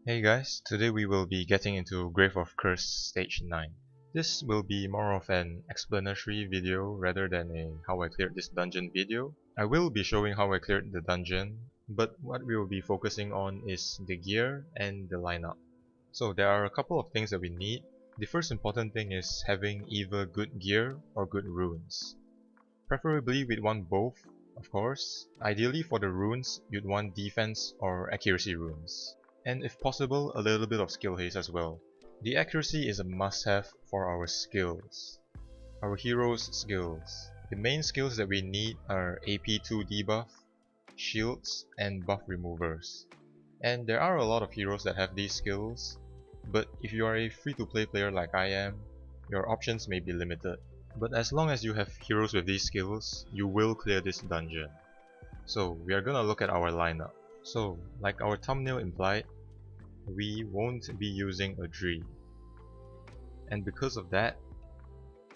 Hey guys, today we will be getting into Grave of Curse Stage 9. This will be more of an explanatory video rather than a how I cleared this dungeon video. I will be showing how I cleared the dungeon, but what we will be focusing on is the gear and the lineup. So there are a couple of things that we need. The first important thing is having either good gear or good runes. Preferably we'd want both, of course. Ideally for the runes, you'd want defense or accuracy runes. And if possible, a little bit of skill haste as well. The accuracy is a must-have for our skills. Our heroes' skills. The main skills that we need are AP2 debuff, shields, and buff removers. And there are a lot of heroes that have these skills, but if you are a free-to-play player like I am, your options may be limited. But as long as you have heroes with these skills, you will clear this dungeon. So we are gonna look at our lineup. So, like our thumbnail implied, we won't be using a Dree. And because of that,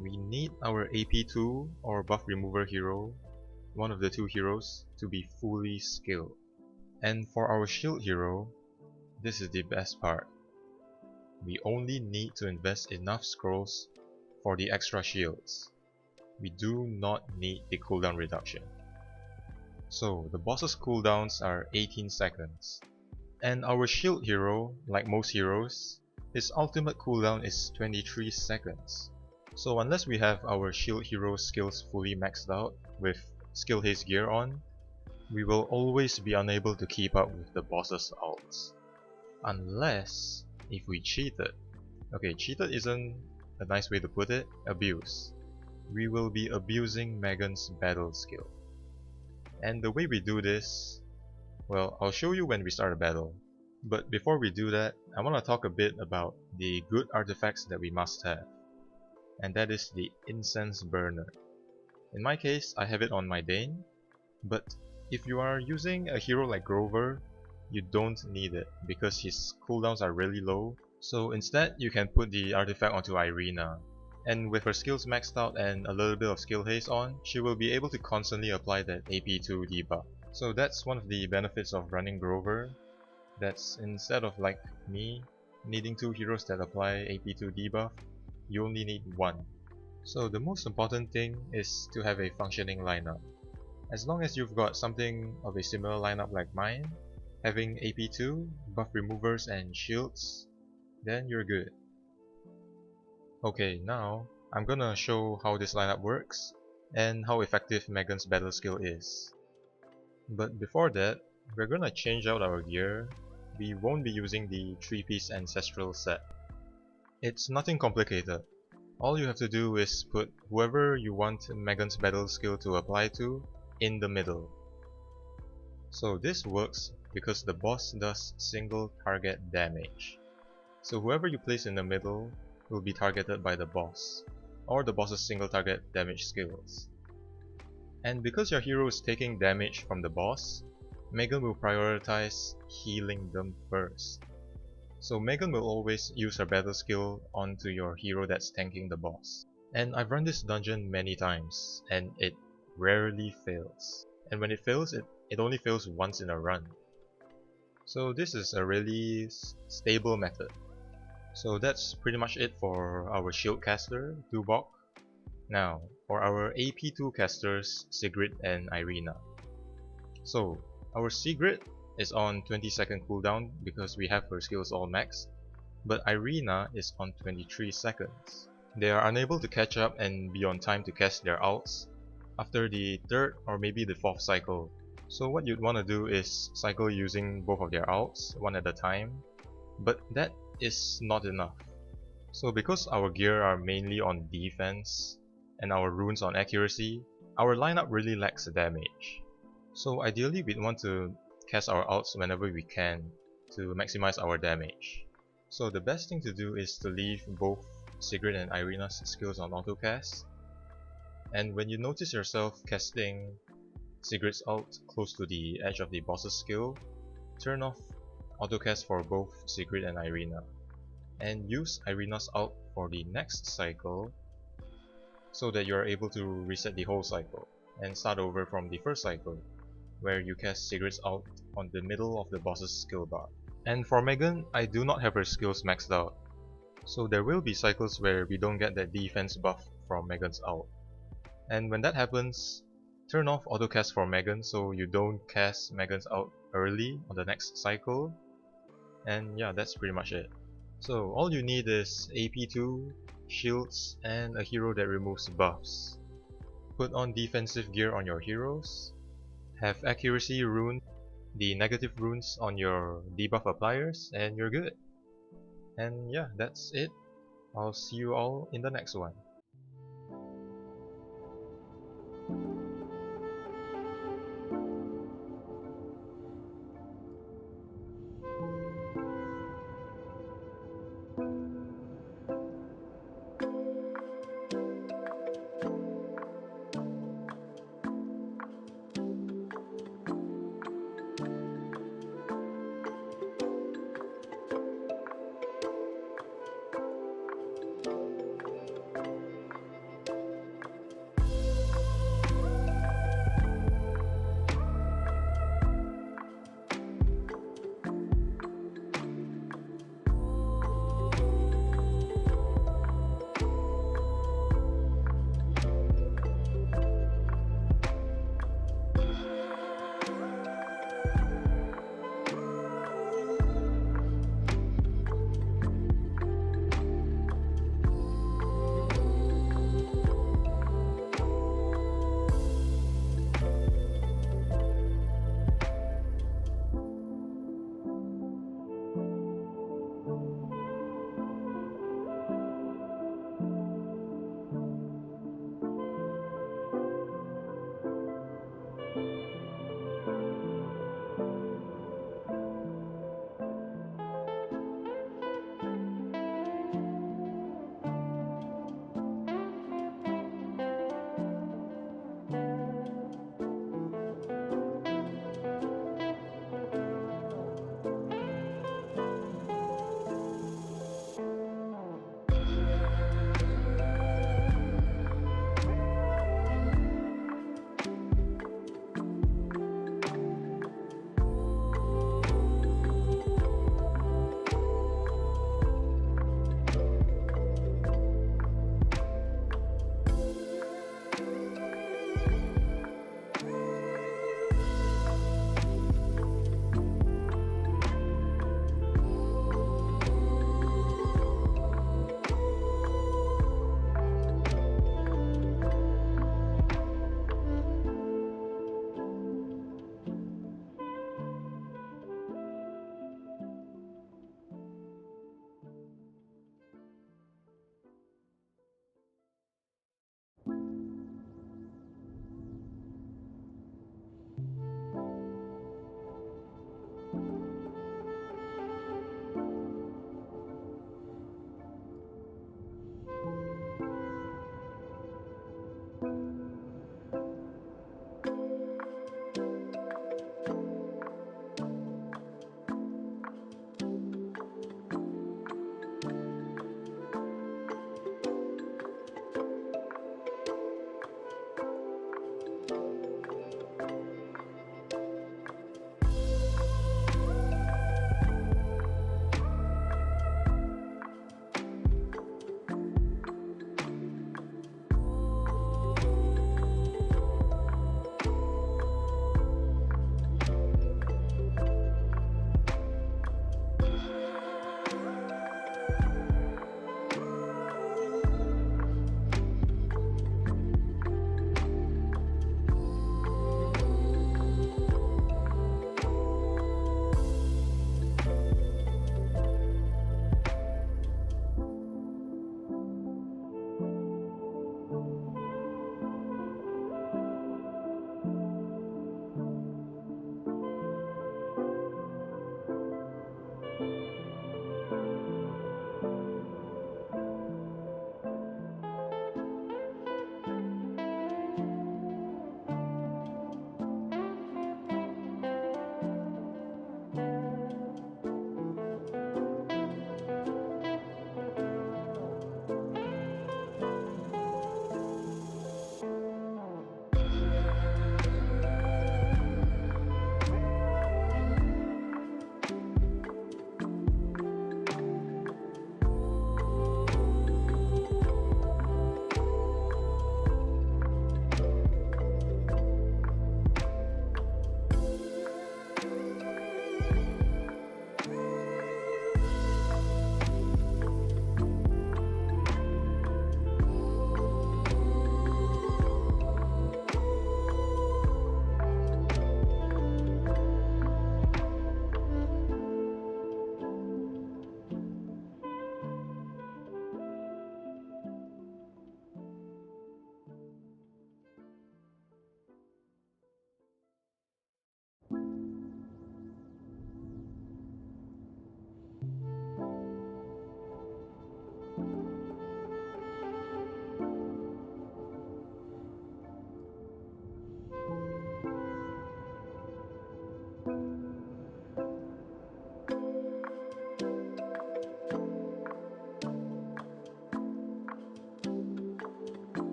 we need our AP2 or buff remover hero, one of the two heroes, to be fully skilled. And for our shield hero, this is the best part. We only need to invest enough scrolls for the extra shields. We do not need the cooldown reduction. So the boss's cooldowns are 18 seconds. And our shield hero, like most heroes, his ultimate cooldown is 23 seconds. So unless we have our shield hero skills fully maxed out with skill haste gear on, we will always be unable to keep up with the boss's ults. Unless if we cheated. Okay, cheated isn't a nice way to put it, abuse. We will be abusing Megan's battle skill. And the way we do this, well, I'll show you when we start a battle. But before we do that, I want to talk a bit about the good artifacts that we must have. And that is the Incense Burner. In my case, I have it on my Dane, but if you are using a hero like Grover, you don't need it because his cooldowns are really low. So instead, you can put the artifact onto Irina. And with her skills maxed out and a little bit of skill haste on, she will be able to constantly apply that AP2 debuff. So that's one of the benefits of running Grover. That's instead of like me, needing two heroes that apply AP2 debuff, you only need one. So the most important thing is to have a functioning lineup. As long as you've got something of a similar lineup like mine, having AP2, buff removers and shields, then you're good. Okay, now I'm gonna show how this lineup works and how effective Megan's battle skill is. But before that, we're gonna change out our gear. We won't be using the 3-piece ancestral set. It's nothing complicated. All you have to do is put whoever you want Megan's battle skill to apply to in the middle. So this works because the boss does single target damage. So whoever you place in the middle will be targeted by the boss, or the boss's single target damage skills. And because your hero is taking damage from the boss, Megan will prioritize healing them first. So Megan will always use her battle skill onto your hero that's tanking the boss. And I've run this dungeon many times, and it rarely fails. And when it fails, it only fails once in a run. So this is a really stable method. So that's pretty much it for our shield caster, Dubok. Now, for our AP2 casters, Sigrid and Irina. So, our Sigrid is on 20-second cooldown because we have her skills all maxed, but Irina is on 23 seconds. They are unable to catch up and be on time to cast their ults after the 3rd or maybe the 4th cycle. So what you'd want to do is cycle using both of their ults, one at a time, but that is not enough. So because our gear are mainly on defense and our runes on accuracy, our lineup really lacks damage. So ideally we'd want to cast our ults whenever we can to maximize our damage. So the best thing to do is to leave both Sigrid and Irina's skills on autocast. And when you notice yourself casting Sigrid's ult close to the edge of the boss's skill, turn off autocast for both Sigrid and Irina, and use Irina's ult for the next cycle so that you are able to reset the whole cycle and start over from the first cycle, where you cast Sigrid's ult on the middle of the boss's skill bar. And for Megan, I do not have her skills maxed out. So there will be cycles where we don't get that defense buff from Megan's ult. And when that happens, turn off autocast for Megan so you don't cast Megan's ult early on the next cycle. And yeah, that's pretty much it. So all you need is AP2, shields, and a hero that removes buffs. Put on defensive gear on your heroes, have accuracy rune, the negative runes on your debuff appliers, and you're good. And yeah, that's it. I'll see you all in the next one.